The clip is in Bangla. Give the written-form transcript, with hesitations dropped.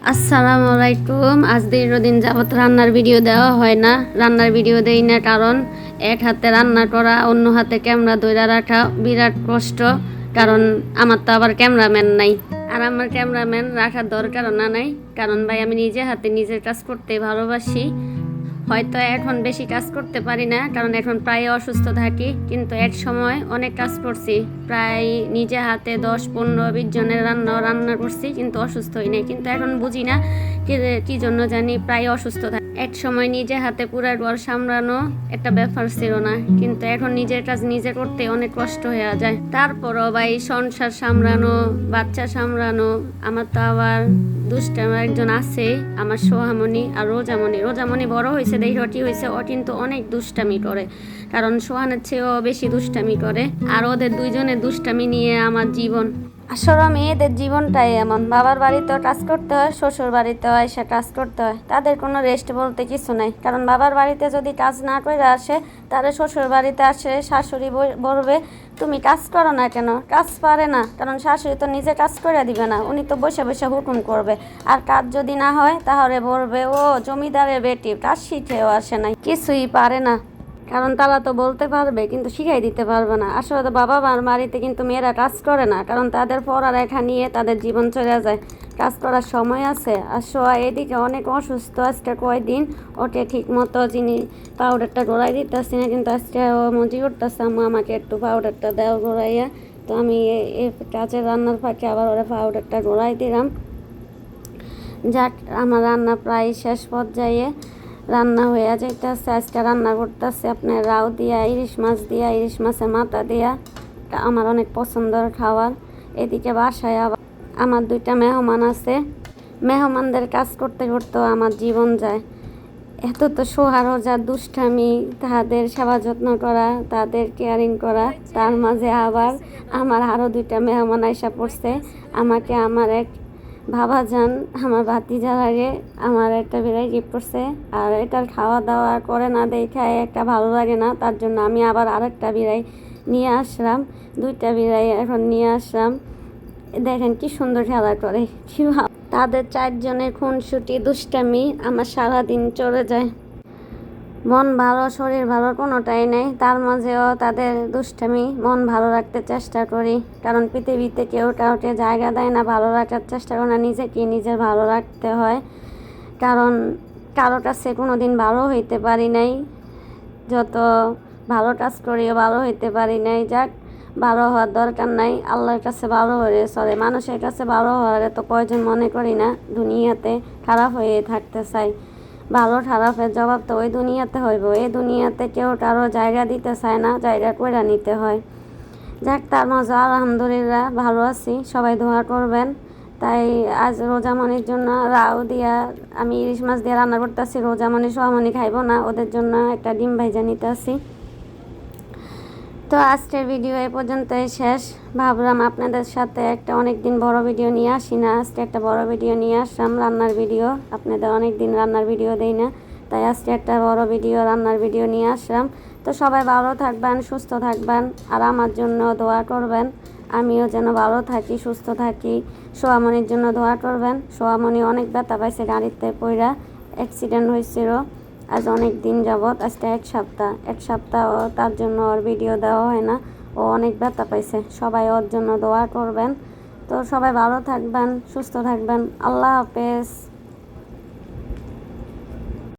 আসসালামু আলাইকুম। আজ দীর্ঘদিন যাবত রান্নার ভিডিও দেওয়া হয় না। রান্নার ভিডিও দেই না কারণ এক হাতে রান্না করা, অন্য হাতে ক্যামেরা ধরে রাখা বিরাট কষ্ট। কারণ আমার তো আবার ক্যামেরাম্যান নাই, আর আমার ক্যামেরাম্যান রাখার দরকারও না নাই। কারণ ভাই আমি নিজে হাতে নিজের কাজ করতে ভালোবাসি। হয়তো এখন বেশি কাজ করতে পারি না, কারণ এখন প্রায় অসুস্থ থাকি, কিন্তু এক সময় অনেক কাজ করছি। প্রায় নিজে হাতে 10-15-20 জনের রান্না করছি, কিন্তু অসুস্থ হই নাই। কিন্তু এখন বুঝি না কি জন্য জানি প্রায় অসুস্থ থাকি। এক সময় নিজে হাতে পুরা ঘর সামলানো একটা ব্যাপার ছিল না, কিন্তু এখন নিজের কাজ নিজে করতে অনেক কষ্ট হয়ে যায়। তারপরও ভাই সংসার সামলানো, বাচ্চা সামলানো, আমার তো আবার দুষ্টাম একজন আছে, আমার সোহামণি আর রোজামণি বড় হয়েছে, দেখি ওটি হয়েছে, ও কিন্তু অনেক দুষ্টামি করে। কারণ সোহানের চেয়েও বেশি দুষ্টামি করে, আর ওদের দুইজনের দুষ্টামি নিয়ে আমার জীবন। আসলে মেয়েদের জীবনটাই এমন, বাবার বাড়িতেও কাজ করতে হয়, শ্বশুর বাড়িতেও এসে কাজ করতে হয়। তাদের কোনো রেস্ট বলতে কিছু নাই। কারণ বাবার বাড়িতে যদি কাজ না করে আসে, তাহলে শ্বশুর বাড়িতে আসে শাশুড়ি বলবে তুমি কাজ করো না কেন, কাজ পারে না। কারণ শাশুড়ি তো নিজে কাজ করে দিবে না, উনি তো বসে বসে হুকুম করবে। আর কাজ যদি না হয় তাহলে বলবে ও জমিদারের বেটি, কাজ শিখেও আসে নাই, কিছুই পারে না। কারণ তারা তো বলতে পারবে কিন্তু শিখাই দিতে পারবে না। আসলে তো বাবা মার বাড়িতে কিন্তু মেয়েরা কাজ করে না, কারণ তাদের পড়ালেখা নিয়ে তাদের জীবন চলে যায়, কাজ করার সময় আছে। আর সোয়া এদিকে অনেক অসুস্থ, আজকে কয়দিন ওকে ঠিক মতো যিনি পাউডারটা গড়াই দিতেছি না, কিন্তু আজকে ও মজি করতেছে আম্মা আমাকে একটু পাউডারটা দেও গড়াইয়া। তো আমি এই কাজের রান্নার ফাঁকে আবার ওরা পাউডারটা গড়াই দিলাম। যাক, আমার রান্না প্রায় শেষ পর্যায়ে, রান্না হয়ে যাইতেছে। আজকে রান্না করতেছে আপনার রাউ দিয়া, ইলিশ মাছ দিয়া, ইলিশ মাছের মাথা দিয়া, আমার অনেক পছন্দের খাবার। এদিকে বাসায় আবার আমার 2টা মেহমান আছে, মেহমানদের কাজ করতে করতেও আমার জীবন যায়। এত তো সোহারও যা দুষ্টামি, তাদের সেবা যত্ন করা, তাদের কেয়ারিং করা, তার মাঝে আবার আমার আরও 2টা মেহমান আইসা পড়ছে। আমাকে আমার এক ভাবাজান, আমার ভাতিজা লাগে, আমার একটা বিড়াই গিফট করছে। আর এটার খাওয়া দাওয়া করে না দেখায় একটা ভালো লাগে না, তার জন্য আমি আবার আরেকটা বিড়াই নিয়ে আসলাম। 2টা বিড়াই এখন নিয়ে আসলাম। দেখেন কি সুন্দর খেলা করে, কি তাদের 4 জনের খুনসুটি দুষ্টামি আমার সারাদিন চলে যায়। মন ভালো শরীর ভালো কোনোটাই নেই, তার মাঝেও তাদের দুষ্টামি মন ভালো রাখতে চেষ্টা করি। কারণ পৃথিবীতে কেউ কাউকে জায়গা দেয় না, ভালো রাখার চেষ্টা করে না, নিজেকে নিজের ভালো রাখতে হয়। কারণ কারো কাছে কোনো দিন ভালো হইতে পারি নাই, যত ভালো কাজ করিও ভালো হইতে পারি নাই। যাক, ভালো হওয়ার দরকার নাই, আল্লাহর কাছে ভালো হয়ে চলে। মানুষের কাছে ভালো হওয়ার এত প্রয়োজন মনে করি না, দুনিয়াতে খারাপ হয়ে থাকতে চাই। ভালো খারাপের জবাব তো ওই দুনিয়াতে হইব, এই দুনিয়াতে কেউ কারো জায়গা দিতে চায় না, জায়গা করে নিতে হয়। যাক, তার মাঝে আলহামদুলিল্লাহ ভালো আছি, সবাই দোয়া করবেন। তাই আজ রোজামণির জন্য রাউ দিয়া আমি ইলিশ মাছ দিয়ে রান্না করতেছি। রোজামণি সোহামণি খাইব না, ওদের জন্য একটা ডিম ভাইজা নিতে আসি। তো আজকের ভিডিও এ পর্যন্তই শেষ। ভাবলাম আপনাদের সাথে একটা অনেক দিন বড় ভিডিও নিয়ে আসি না, আজকে একটা বড় ভিডিও নিয়ে আসলাম, রান্নার ভিডিও। আপনাদের অনেক দিন রান্নার ভিডিও দেই না, তাই আজকে একটা বড় ভিডিও রান্নার ভিডিও নিয়ে আসলাম। তো সবাই ভালো থাকবেন, সুস্থ থাকবেন, আর আমার জন্য দোয়া করবেন, আমিও যেন ভালো থাকি, সুস্থ থাকি। সোহামণির জন্য দোয়া করবেন। সোহামণি অনেক ব্যথা পাইছে, গাড়িতে পইড়া অ্যাক্সিডেন্ট হয়েছিল আজ অনেক দিন যাবৎ, আজকে এক সপ্তাহ তার জন্য ওর ভিডিও দেওয়া হয় না, ও অনেক ব্যথা পাইছে। সবাই ওর জন্য দোয়া করবেন। তো সবাই ভালো থাকবেন, সুস্থ থাকবেন। আল্লাহ হাফেজ।